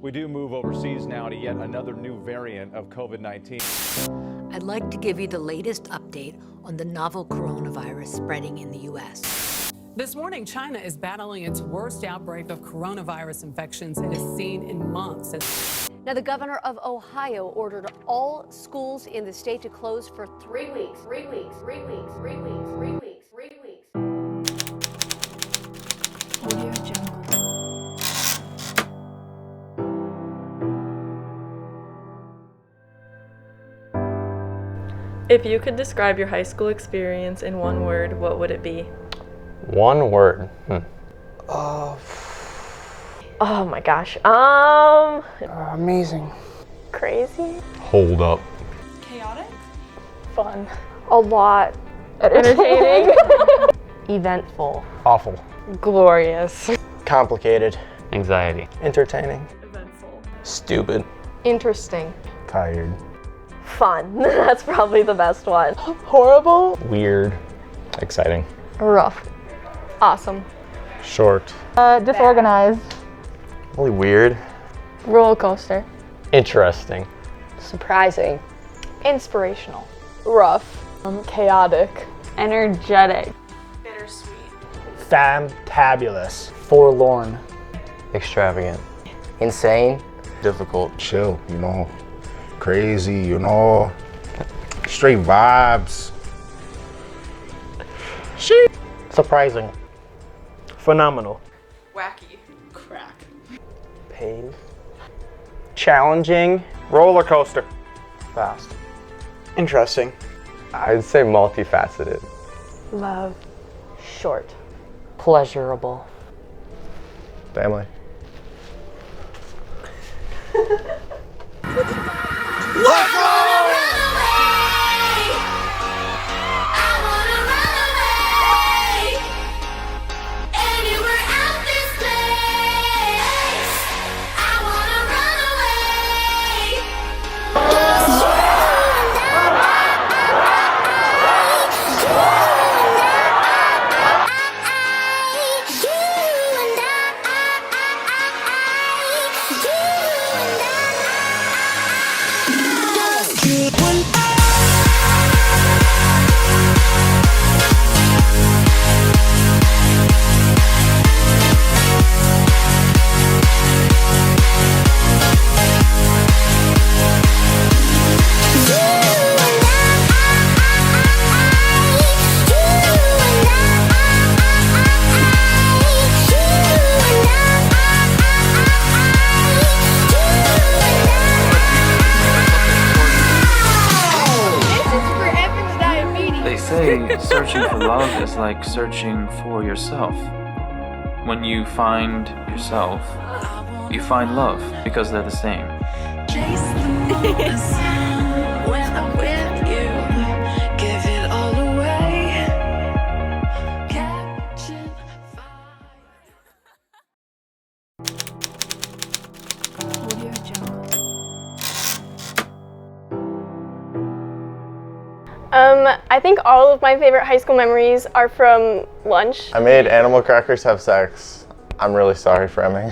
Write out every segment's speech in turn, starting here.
We do move overseas now to yet another new variant of COVID-19. I'd like to give you the latest update on the novel coronavirus spreading in the U.S. This morning, China is battling its worst outbreak of coronavirus infections it has seen in months. Now, the governor of Ohio ordered all schools in the state to close for 3 weeks. 3 weeks. 3 weeks. 3 weeks. 3 weeks. 3 weeks. Audio Jungle. If you could describe your high school experience in one word, what would it be? One word. Oh my gosh. Amazing. Crazy. Hold up. Chaotic. Fun. A lot. Entertaining. Eventful. Awful. Glorious. Complicated. Anxiety. Entertaining. Eventful. Stupid. Interesting. Tired. Fun. That's probably the best one. Horrible. Weird. Exciting. Rough. Awesome. Short. Disorganized. Really weird. Roller coaster. Interesting. Surprising. Inspirational. Rough. Chaotic. Energetic. Bittersweet. Fantabulous. Forlorn. Extravagant. Insane. Difficult. Chill, crazy, straight vibes. Shit. Surprising. Phenomenal. Wacky. Crack. Pain. Challenging. Roller coaster. Fast. Interesting. I'd say multifaceted. Love. Short. Pleasurable. Family. Let's go! Searching for love is like searching for yourself. When you find yourself, you find love because they're the same. When I'm with you, give it all away. Catching Audio Jungle. I think all of my favorite high school memories are from lunch. I made animal crackers have sex. I'm really sorry, Framing.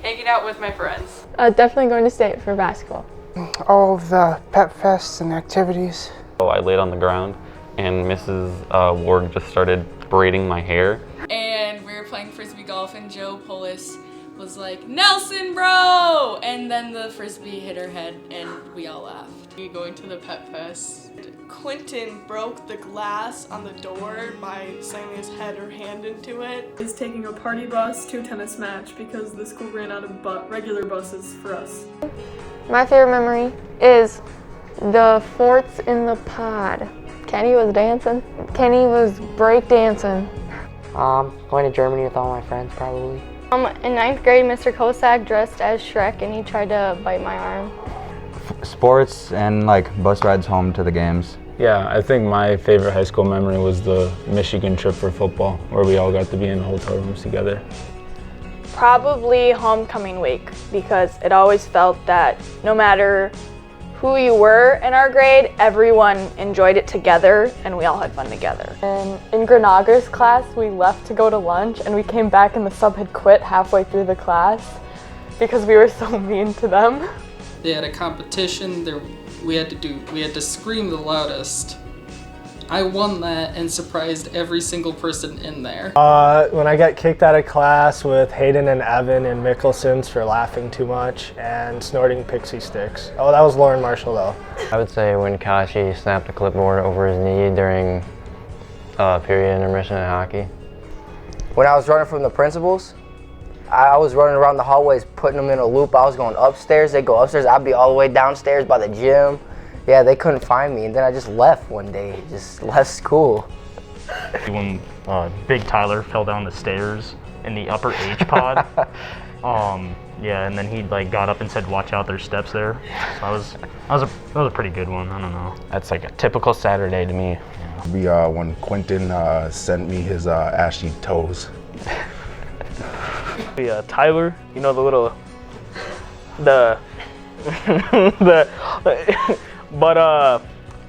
Hanging out with my friends. Definitely going to state for basketball. All of the pep fests and activities. So I laid on the ground and Mrs. Ward just started braiding my hair. And we were playing frisbee golf and Joe Polis was like, Nelson, bro! And then the frisbee hit her head and we all laughed. We going to the pep fest. Quentin broke the glass on the door by slamming his head or hand into it. He's taking a party bus to a tennis match because the school ran out of regular buses for us. My favorite memory is the forts in the pod. Kenny was dancing. Kenny was break dancing. Going to Germany with all my friends, probably. In 9th grade, Mr. Kosak dressed as Shrek and he tried to bite my arm. Sports and bus rides home to the games. Yeah, I think my favorite high school memory was the Michigan trip for football, where we all got to be in hotel rooms together. Probably homecoming week, because it always felt that no matter who you were in our grade, everyone enjoyed it together and we all had fun together. And in Grenaga's class, we left to go to lunch and we came back and the sub had quit halfway through the class. because we were so mean to them. They had a competition. We had to scream the loudest. I won that and surprised every single person in there. When I got kicked out of class with Hayden and Evan and Mickelson's for laughing too much and snorting pixie sticks. Oh, that was Lauren Marshall though. I would say when Kashi snapped a clipboard over his knee during period intermission in hockey. When I was running from the principals, I was running around the hallways putting them in a loop. I was going upstairs, they'd go upstairs, I'd be all the way downstairs by the gym. Yeah, they couldn't find me, and then I just left one day, just left school. When Big Tyler fell down the stairs in the upper H pod, yeah, and then he like got up and said, "Watch out, there's steps there." So that was a pretty good one. I don't know. That's like a typical Saturday to me. When Quentin sent me his ashy toes. Tyler, you know,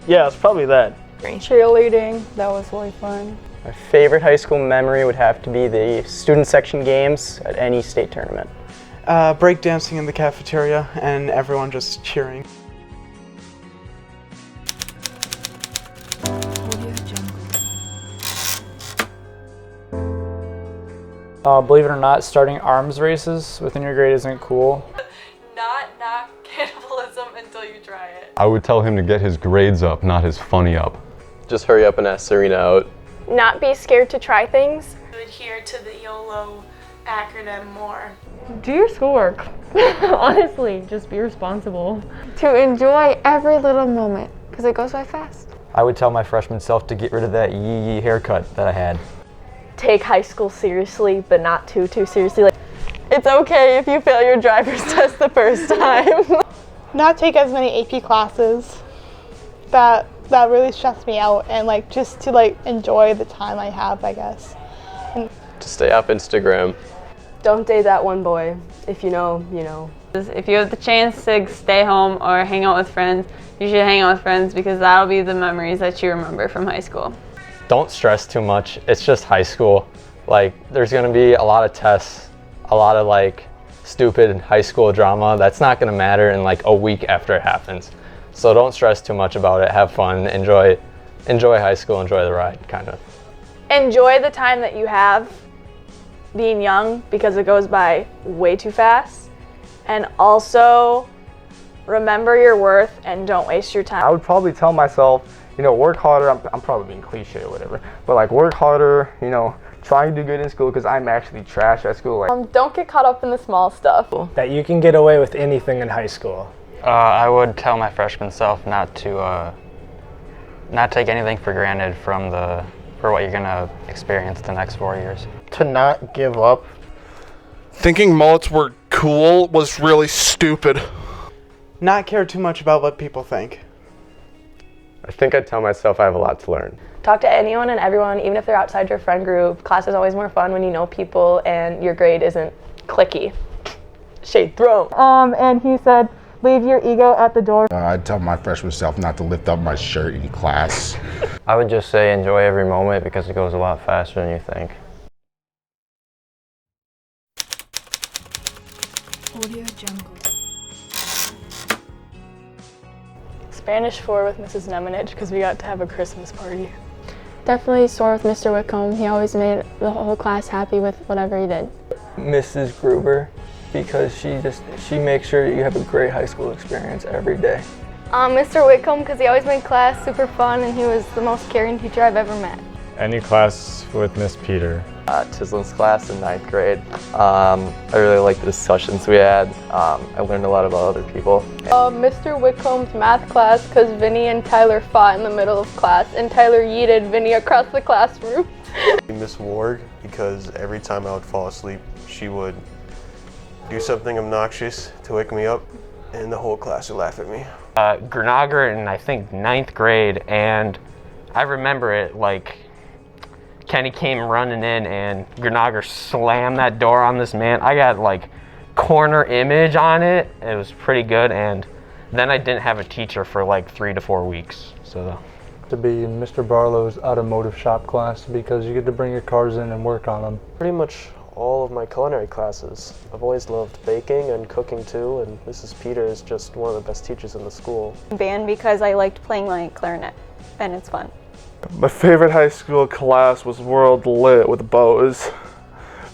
yeah, it's probably that. Cheerleading, that was really fun. My favorite high school memory would have to be the student section games at any state tournament. Breakdancing in the cafeteria and everyone just cheering. Believe it or not, starting arms races within your grade isn't cool. Not cannibalism until you try it. I would tell him to get his grades up, not his funny up. Just hurry up and ask Serenna out. Not be scared to try things. Adhere to the YOLO acronym more. Do your schoolwork. Honestly, just be responsible. To enjoy every little moment, because it goes by fast. I would tell my freshman self to get rid of that yee haircut that I had. Take high school seriously, but not too seriously. Like, it's okay if you fail your driver's test the first time. Not take as many AP classes. That really stressed me out, and like just to like enjoy the time I have, I guess. And to stay off Instagram. Don't date that one boy. If you know, you know. If you have the chance to stay home or hang out with friends, you should hang out with friends because that'll be the memories that you remember from high school. Don't stress too much. It's just high school. Like, there's gonna be a lot of tests, a lot of like stupid high school drama. That's not gonna matter in like a week after it happens. So don't stress too much about it. Have fun. Enjoy high school. Enjoy the ride, kind of. Enjoy the time that you have being young because it goes by way too fast. And also remember your worth and don't waste your time. I would probably tell myself, you know, work harder. I'm probably being cliche or whatever, but like work harder, you know, try and do good in school because I'm actually trash at school. Like, don't get caught up in the small stuff. That you can get away with anything in high school. I would tell my freshman self not to not take anything for granted for what you're gonna experience the next 4 years. To not give up. Thinking mullets were cool was really stupid. Not care too much about what people think. I think I'd tell myself I have a lot to learn. Talk to anyone and everyone, even if they're outside your friend group. Class is always more fun when you know people and your grade isn't clicky. Shade thrown. And he said, leave your ego at the door. I'd tell my freshman self not to lift up my shirt in class. I would just say enjoy every moment because it goes a lot faster than you think. Audio Jungle. Spanish 4 with Mrs. Nemanich because we got to have a Christmas party. Definitely SOAR with Mr. Whitcomb. He always made the whole class happy with whatever he did. Mrs. Gruber, because she makes sure you have a great high school experience every day. Mr. Whitcomb because he always made class super fun and he was the most caring teacher I've ever met. Any class with Miss Peter. Tislin's class in 9th grade. I really liked the discussions we had. I learned a lot about other people. Mr. Whitcomb's math class because Vinny and Tyler fought in the middle of class and Tyler yeeted Vinny across the classroom. Miss Ward, because every time I would fall asleep, she would do something obnoxious to wake me up and the whole class would laugh at me. Granager in, I think, 9th grade, and I remember it like Kenny came running in and Granager slammed that door on this man. I got like corner image on it. It was pretty good, and then I didn't have a teacher for like 3 to 4 weeks. So to be in Mr. Barlow's automotive shop class because you get to bring your cars in and work on them. Pretty much all of my culinary classes. I've always loved baking and cooking too, and Mrs. Peter is just one of the best teachers in the school. Band because I liked playing my clarinet, and it's fun. My favorite high school class was World Lit with Bose.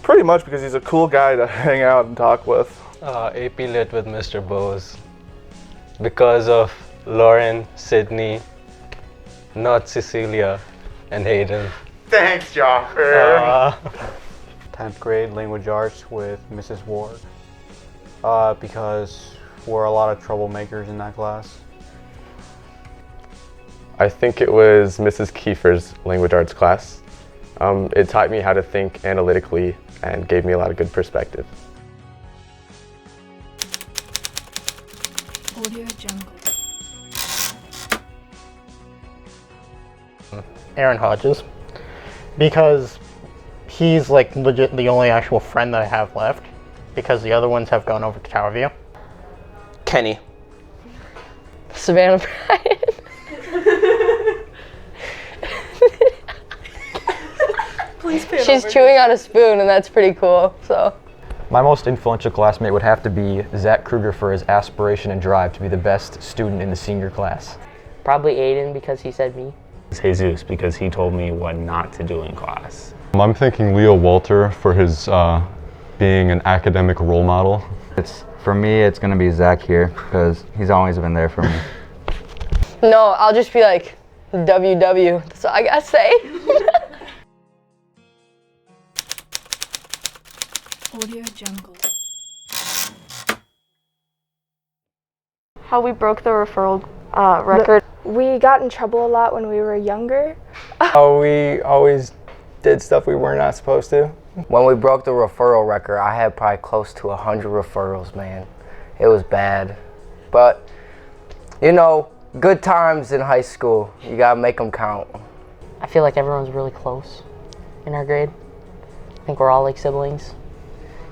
Pretty much because he's a cool guy to hang out and talk with. AP Lit with Mr. Bose. Because of Lauren, Sydney, not Cecilia, and Hayden. Thanks, Joffrey. 10th grade language arts with Mrs. Ward. Because we're a lot of troublemakers in that class. I think it was Mrs. Kiefer's language arts class. It taught me how to think analytically and gave me a lot of good perspective. Audio Jungle. Aaron Hodges, because he's like legit the only actual friend that I have left, because the other ones have gone over to Tower View. Kenny. Savannah Bryan. Please pay it She's over. chewing on a spoon, and that's pretty cool. So. My most influential classmate would have to be Zach Kruger for his aspiration and drive to be the best student in the senior class. Probably Aiden because he said me. Jesus, because he told me what not to do in class. I'm thinking Leo Walter for his being an academic role model. For me, it's gonna be Zach here because he's always been there for me. No, I'll just be like, WW. That's all I gotta say. Audio Jungle. How we broke the referral record. We got in trouble a lot when we were younger. We always did stuff we were not supposed to. When we broke the referral record, I had probably close to 100 referrals, man. It was bad. But, you know, good times in high school. You gotta make them count. I feel like everyone's really close in our grade. I think we're all like siblings.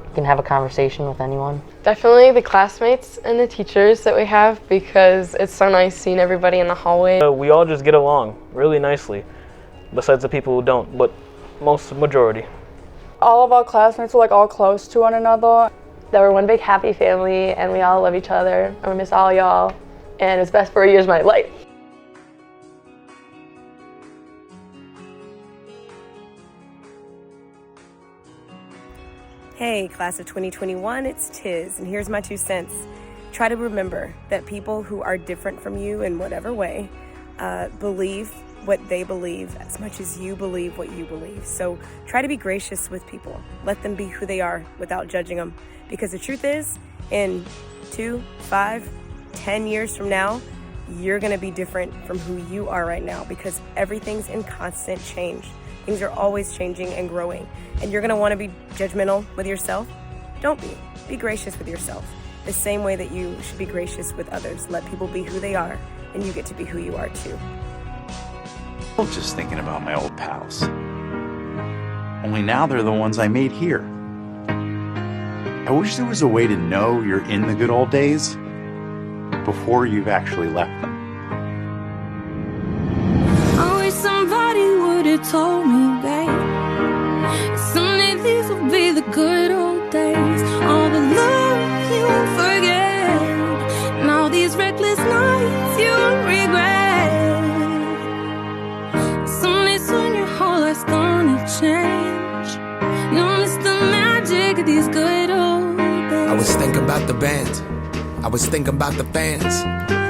You can have a conversation with anyone. Definitely the classmates and the teachers that we have, because it's so nice seeing everybody in the hallway. We all just get along really nicely, besides the people who don't, but majority. All of our classmates were like all close to one another. That we're one big happy family, and we all love each other, and we miss all y'all, and it's best 4 years of my life. Hey, class of 2021, it's Tiz, and here's my 2 cents. Try to remember that people who are different from you in whatever way believe what they believe as much as you believe what you believe. So try to be gracious with people. Let them be who they are without judging them. Because the truth is, in 2, 5, 10 years from now, you're gonna be different from who you are right now, because everything's in constant change. Things are always changing and growing. And you're gonna wanna be judgmental with yourself? Don't be. Be gracious with yourself. The same way that you should be gracious with others. Let people be who they are, and you get to be who you are too. I'm just thinking about my old pals. Only now they're the ones I made here. I wish there was a way to know you're in the good old days before you've actually left them. I wish somebody would have told me, babe, someday these will be the good old days. All the love you won't forget, and all these reckless nights you won't regret. Some days when your whole life's gonna change, you'll miss the magic of these good old days. I was thinking about the band, I was thinking about the fans.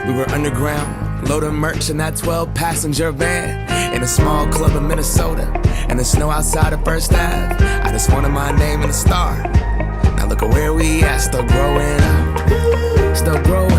We were underground, loading merch in that 12-passenger van, in a small club in Minnesota, and the snow outside of First Ave. I just wanted my name and a star. Now look at where we at, still growing up, still growing